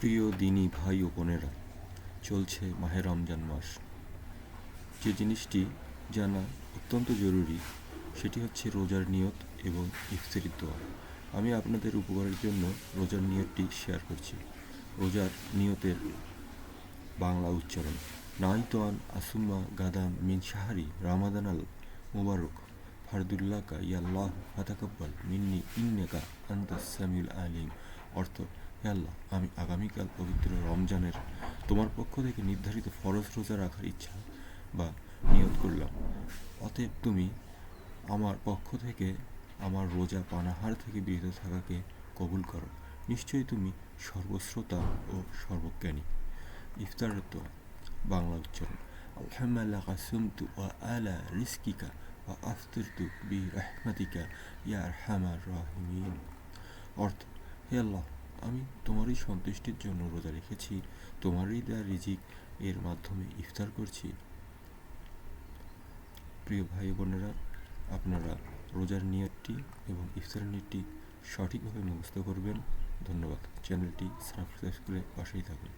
প্রিয় দিনী ভাই ও বোনেরা, চলছে মাহে রমজান মাস। যে জিনিসটি জানা অত্যন্ত জরুরি সেটি হচ্ছে রোজার নিয়ত এবং ইফতারির দোয়া। আমি আপনাদের উপকারের জন্য রোজার নিয়তটি শেয়ার করছি। রোজার নিয়তের বাংলা উচ্চারণ: নাইতোয়ান আসুম্মা গাদাম মিন শাহরি রামাদান আল মুবারক ফারদুল্লাকা ইয়াল্লাহ ফাতাকাব্বাল মিন্নি ইন্নাকা আনতাস সামিউল আলিম। অর্থ: হে আল্লাহ, আমি আগামীকাল পবিত্র রমজানের তোমার পক্ষ থেকে নির্ধারিত ফরজ রোজা রাখার ইচ্ছা বা নিয়ত করলাম। অতএব তুমি আমার পক্ষ থেকে আমার রোজা পানাহার থেকে বিরত থাকাকে কবুল করো। নিশ্চয়ই তুমি সর্বশ্রোতা ও সর্বজ্ঞানী। ইফতারের দোয়া বাংলা উচ্চারণ: আল্লাহুম্মা লাকা সুমতু ওয়া আলা রিজকিকা ওয়া আফতারতু বিরহমাতিকা ইয়া আরহামার রাহিমিন। অর্থ: হে আল্লাহ, আমি তোমারই সন্তুষ্টির জন্য রোজা রেখেছি, তোমারই দেয়া রিজিক এর মাধ্যমে ইফতার করছি। প্রিয় ভাই বোনেরা, আপনারা রোজার নিয়তটি এবং ইফতারের নিয়তটি সঠিকভাবে মুখস্থ করবেন। ধন্যবাদ। চ্যানেলটি সাবস্ক্রাইব করে পাশেই থাকুন।